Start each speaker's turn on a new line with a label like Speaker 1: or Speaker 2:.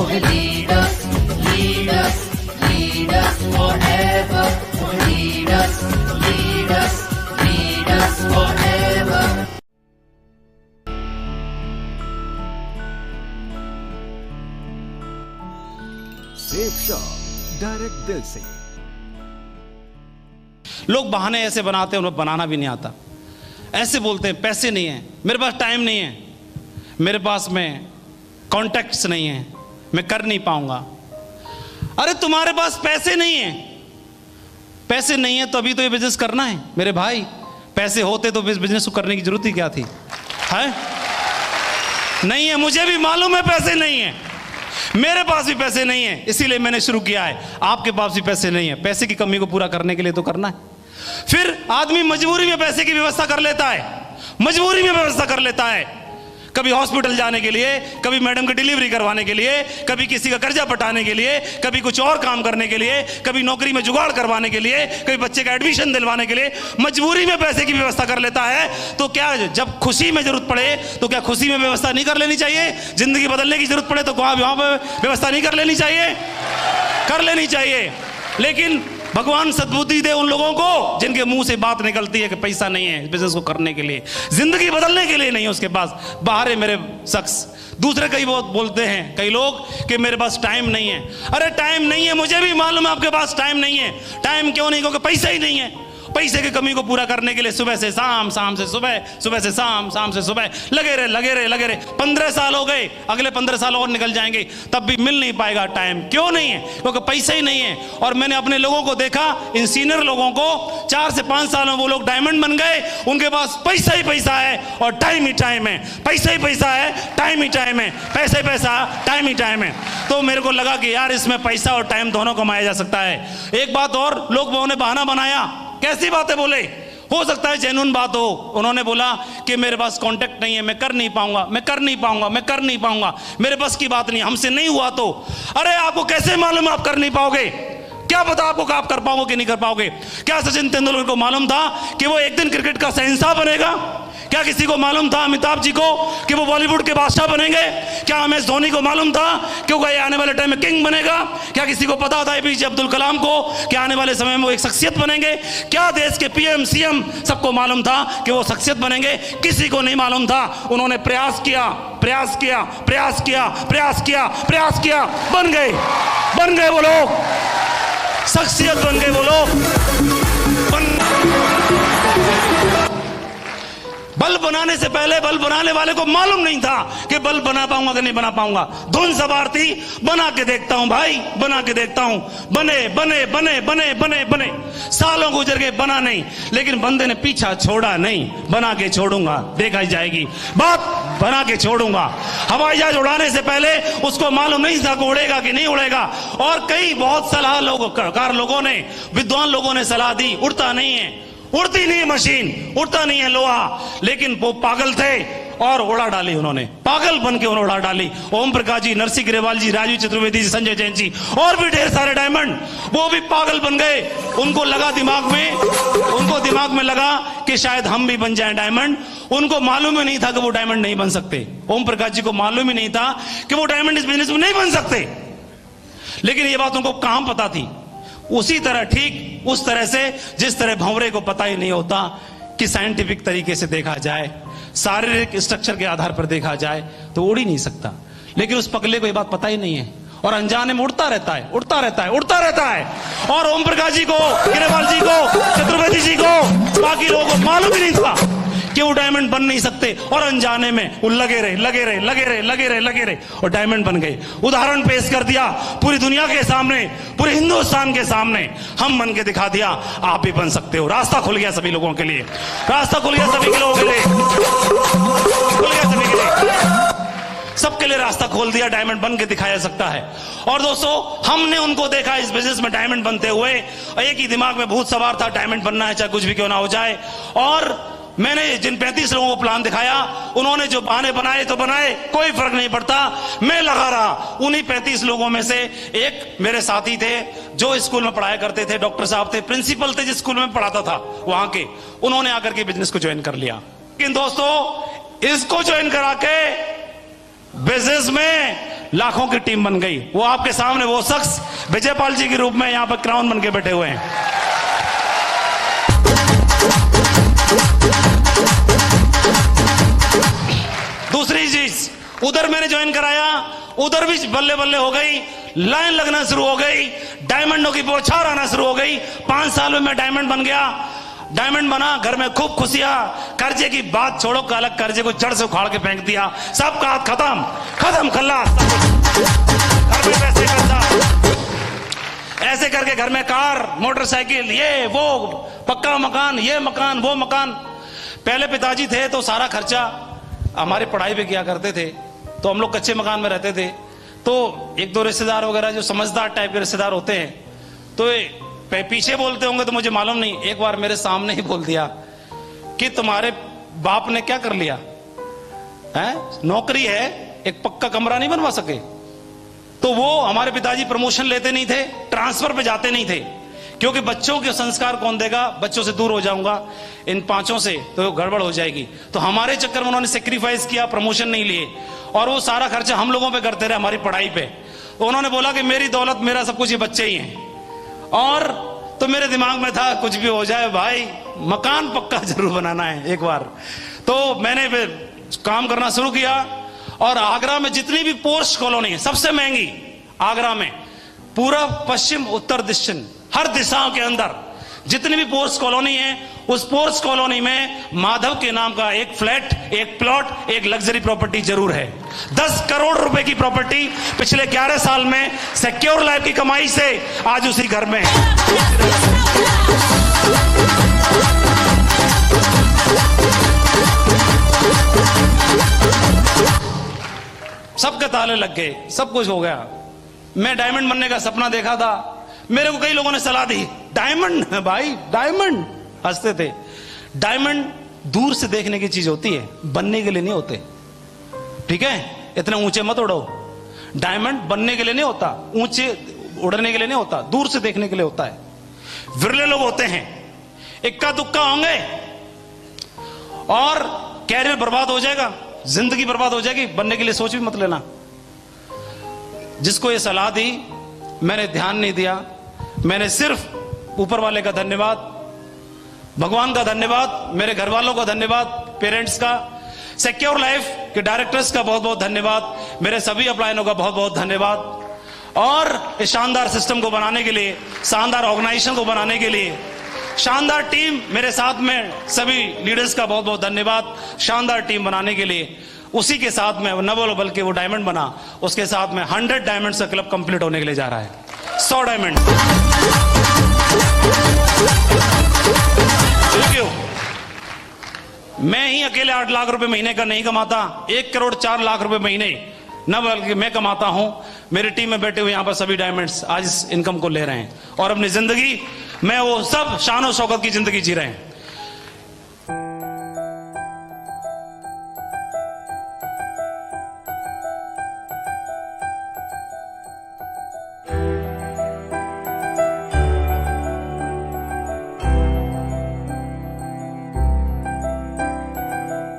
Speaker 1: lead us, lead us, lead us forever. Lead us, lead us, lead us forever.
Speaker 2: Safe shop, direct दिल से।
Speaker 3: लोग बहाने ऐसे बनाते हैं, उन्हें बनाना भी नहीं आता। ऐसे बोलते हैं पैसे नहीं है, मेरे पास टाइम नहीं है, मेरे पास में कॉन्टैक्ट्स नहीं है, मैं कर नहीं पाऊंगा। अरे तुम्हारे पास पैसे नहीं है, पैसे नहीं है तो अभी तो ये बिजनेस करना है मेरे भाई। पैसे होते तो इस बिजनेस को करने की जरूरत ही क्या थी, है? नहीं है, मुझे भी मालूम है पैसे नहीं है, मेरे पास भी पैसे नहीं है, इसीलिए मैंने शुरू किया है। आपके पास भी पैसे नहीं है, पैसे की कमी को पूरा करने के लिए तो करना है। फिर आदमी मजबूरी में पैसे की व्यवस्था कर लेता है, मजबूरी में व्यवस्था कर लेता है। कभी हॉस्पिटल जाने के लिए, कभी मैडम की डिलीवरी करवाने के लिए, कभी किसी का कर्जा पटाने के लिए, कभी कुछ और काम करने के लिए, कभी नौकरी में जुगाड़ करवाने के लिए, कभी बच्चे का एडमिशन दिलवाने के लिए मजबूरी में पैसे की व्यवस्था कर लेता है। तो क्या जब खुशी में जरूरत पड़े तो क्या खुशी में व्यवस्था नहीं कर लेनी चाहिए? जिंदगी बदलने की जरूरत पड़े तो वहां पर व्यवस्था नहीं कर लेनी चाहिए? कर लेनी चाहिए। लेकिन भगवान सद्बुद्धि दे उन लोगों को जिनके मुंह से बात निकलती है कि पैसा नहीं है बिजनेस को करने के लिए, जिंदगी बदलने के लिए नहीं है उसके पास। बाहर है मेरे शख्स। दूसरे कई बहुत बोलते हैं कई लोग कि मेरे पास टाइम नहीं है। अरे टाइम नहीं है, मुझे भी मालूम है आपके पास टाइम नहीं है। टाइम क्यों नहीं? क्योंकि पैसा ही नहीं है। पैसे की कमी को पूरा करने के लिए सुबह से शाम, शाम से सुबह, सुबह से शाम, शाम से सुबह लगे रहे, लगे रहे, लगे रहे। 15 साल हो गए, अगले 15 साल और निकल जाएंगे, तब भी मिल नहीं पाएगा टाइम। क्यों नहीं है? क्योंकि पैसा ही नहीं है। और मैंने अपने लोगों को देखा, इन सीनियर लोगों को 4 से 5 साल में वो लोग डायमंड बन गए। उनके पास पैसा ही पैसा है और टाइम ही टाइम है। पैसा ही पैसा है, टाइम ही टाइम है, पैसा ही पैसा, टाइम ही टाइम है। तो मेरे को लगा कि यार इसमें पैसा और टाइम दोनों कमाया जा सकता है। एक बात और, लोगों ने बहाना बनाया। कैसी बातें बोले? हो सकता है जेन्युइन बात हो। उन्होंने बोला कि मेरे पास कांटेक्ट नहीं है, मैं कर नहीं पाऊंगा, मैं कर नहीं पाऊंगा, मैं कर नहीं पाऊंगा, मेरे बस की बात नहीं, हमसे नहीं हुआ तो। अरे आपको कैसे मालूम आप कर नहीं पाओगे? क्या पता आपको कि आप कर पाओगे कि नहीं कर पाओगे? क्या सचिन तेंदुलकर को मालूम था कि वो एक दिन क्रिकेट का शहंशाह बनेगा? क्या किसी को मालूम था अमिताभ जी को कि वो बॉलीवुड के बादशाह बनेंगे? क्या एमएस धोनी को मालूम था कि वो आने वाले टाइम में किंग बनेगा? क्या किसी को पता था एपीजे अब्दुल कलाम को कि आने वाले समय में वो एक शख्सियत बनेंगे? क्या देश के पीएम सीएम सबको मालूम था कि वो शख्सियत बनेंगे? किसी को नहीं मालूम था। उन्होंने प्रयास किया, प्रयास किया, प्रयास किया, प्रयास किया, प्रयास किया, बन गए, बन गए वो लोग, शख्सियत बन गए वो लोग। बल्ब बनाने से पहले बल्ब बनाने वाले को मालूम नहीं था कि बल्ब बना पाऊंगा कि नहीं बना पाऊंगा। धुन सवार थी, बना के देखता हूं भाई, बना के देखता हूं। बने बने बने बने बने बने, सालों गुजर गए, बना नहीं। लेकिन बंदे ने पीछा छोड़ा नहीं, बना के छोड़ूंगा, देखा जाएगी बात, बना के छोड़ूंगा। हवाई जहाज उड़ाने से पहले उसको मालूम नहीं था कि उड़ेगा कि नहीं उड़ेगा। और कई बहुत सलाह लोगों ने, विद्वान लोगों ने सलाह दी, उड़ता नहीं है, उड़ती नहीं है मशीन, उड़ता नहीं है लोहा। लेकिन वो पागल थे और उड़ा डाली उन्होंने, पागल बन के उन्होंने उड़ा डाली। ओम प्रकाश जी, नरसिंह ग्रेवाल जी, राजीव चतुर्वेदी जी, संजय जैन जी और भी ढेर सारे डायमंड, वो भी पागल बन गए। उनको लगा दिमाग में लगा कि शायद हम भी बन जाएं डायमंड। उनको मालूम ही नहीं था कि वो डायमंड नहीं बन सकते। ओम प्रकाश जी को मालूम ही नहीं था कि वो डायमंड इस बिजनेस में नहीं बन सकते। लेकिन ये बात उनको कहां पता थी? उसी तरह, ठीक उस तरह से जिस तरह भंवरे को पता ही नहीं होता कि साइंटिफिक तरीके से देखा जाए, शारीरिक स्ट्रक्चर के आधार पर देखा जाए तो उड़ ही नहीं सकता। लेकिन उस पगले को ये बात पता ही नहीं है और अनजाने में उड़ता रहता है, उड़ता रहता है, उड़ता रहता है। और ओम प्रकाश जी को, ग्रेवाल जी को, चतुर्वेदी जी को, बाकी लोगों को मालूम ही नहीं था कि वो डायमंड बन नहीं सकते। और अनजाने में वो लगे रहे, लगे रहे, लगे रहे, लगे रहे, लगे रहे और डायमंड बन गए। उदाहरण पेश कर दिया पूरी दुनिया के सामने, पूरे हिंदुस्तान के सामने हम बन के दिखा दिया, आप भी बन सकते हो। रास्ता खुल गया सभी लोगों के लिए, रास्ता खुल गया सभी के लोगों के लिए, खुल गया सभी के लिए, सबके लिए रास्ता खोल दिया। डायमंड बन के दिखाया जा सकता है। और दोस्तों, हमने उनको देखा इस बिजनेस में डायमंड बनते हुए। एक ही दिमाग में भूत सवार था, डायमंड बनना है चाहे कुछ भी क्यों ना हो जाए। और मैंने जिन 35 लोगों को प्लान दिखाया, उन्होंने जो बहाने बनाए तो बनाए, कोई फर्क नहीं पड़ता, मैं लगा रहा। उन्हीं 35 लोगों में से एक मेरे साथी थे जो स्कूल में पढ़ाया करते थे, डॉक्टर साहब थे, प्रिंसिपल थे जिस स्कूल में पढ़ाता था वहां के। उन्होंने आकर के बिजनेस को ज्वाइन कर लिया। लेकिन दोस्तों, इसको ज्वाइन करा के बिजनेस में लाखों की टीम बन गई। वो आपके सामने वो शख्स विजयपाल जी के रूप में यहां पर क्राउन बन के बैठे हुए हैं। दूसरी चीज, उधर मैंने ज्वाइन कराया, उधर भी बल्ले बल्ले हो गई, लाइन लगना शुरू हो गई, डायमंडों की बौछार आना शुरू हो गई। 5 साल में मैं डायमंड बन गया। डायमंड बना, घर में खूब खुशियां, कर्जे की बात छोड़ो, अलग कर्जे को जड़ से उखाड़ के फेंक दिया, सबका हाथ खत्म खत्म खल्लास, घर में पैसे खर्चा, ऐसे करके घर में कार, मोटरसाइकिल, ये वो, पक्का मकान, ये मकान, वो मकान। पहले पिताजी थे तो सारा खर्चा हमारी पढ़ाई पे किया करते थे, तो हम लोग कच्चे मकान में रहते थे। तो एक दो रिश्तेदार वगैरह जो समझदार टाइप के रिश्तेदार होते हैं, तो पीछे बोलते होंगे तो मुझे मालूम नहीं, एक बार मेरे सामने ही बोल दिया कि तुम्हारे बाप ने क्या कर लिया है, नौकरी है, एक पक्का कमरा नहीं बनवा सके। तो वो हमारे पिताजी प्रमोशन लेते नहीं थे, ट्रांसफर पे जाते नहीं थे, क्योंकि बच्चों के संस्कार कौन देगा, बच्चों से दूर हो जाऊंगा इन 5 से तो गड़बड़ हो जाएगी। तो हमारे चक्कर में उन्होंने सेक्रीफाइस किया, प्रमोशन नहीं लिए, और वो सारा खर्चा हम लोगों पे करते रहे हमारी पढ़ाई पे। तो उन्होंने बोला कि मेरी दौलत, मेरा सब कुछ, ये बच्चे ही हैं। और तो मेरे दिमाग में था कुछ भी हो जाए भाई, मकान पक्का जरूर बनाना है एक बार। तो मैंने फिर काम करना शुरू किया, और आगरा में जितनी भी पोस्ट कॉलोनी है, सबसे महंगी आगरा में, पूरा पश्चिम उत्तर दक्षिण हर दिशाओं के अंदर जितनी भी पोस्ट कॉलोनी है, उस पोस्ट कॉलोनी में माधव के नाम का एक फ्लैट, एक प्लॉट, एक लग्जरी प्रॉपर्टी जरूर है। 10 करोड़ रुपए की प्रॉपर्टी पिछले 11 साल में सिक्योर लाइफ की कमाई से आज उसी घर में है। सबके ताले लग गए, सब कुछ हो गया। मैं डायमंड बनने का सपना देखा था, मेरे को कई लोगों ने सलाह दी, डायमंड भाई डायमंड, हंसते थे। डायमंड दूर से देखने की चीज होती है, बनने के लिए नहीं होते, ठीक है, इतने ऊंचे मत उड़ो। डायमंड बनने के लिए नहीं होता, ऊंचे उड़ने के लिए नहीं होता, दूर से देखने के लिए होता है। विरले लोग होते हैं, इक्का दुक्का होंगे और कैरियर बर्बाद हो जाएगा, जिंदगी बर्बाद हो जाएगी, बनने के लिए सोच भी मत लेना। जिसको ये सलाह दी मैंने ध्यान नहीं दिया, मैंने सिर्फ ऊपर वाले का धन्यवाद, भगवान का धन्यवाद, मेरे घर वालों का धन्यवाद, पेरेंट्स का, सिक्योर लाइफ के डायरेक्टर्स का बहुत बहुत धन्यवाद, मेरे सभी अपलायनों का बहुत बहुत धन्यवाद। और इस शानदार सिस्टम को बनाने के लिए, शानदार ऑर्गेनाइजेशन को बनाने के लिए, शानदार टीम मेरे साथ में, सभी लीडर्स का बहुत बहुत धन्यवाद। शानदार टीम बनाने के लिए, उसी के साथ में न बोलो बल्कि वो डायमंड बना, उसके साथ में 100 डायमंड का क्लब कंप्लीट होने के लिए जा रहा है। 100 डायमंड। क्यों? मैं ही अकेले 8 लाख रुपए महीने का नहीं कमाता, 1 करोड़ 4 लाख रुपए महीने न बल्कि मैं कमाता हूं। मेरी टीम में बैठे हुए यहां पर सभी डायमंड्स आज इस इनकम को ले रहे हैं और अपनी जिंदगी में वो सब शान और शौकत की जिंदगी जी रहे हैं।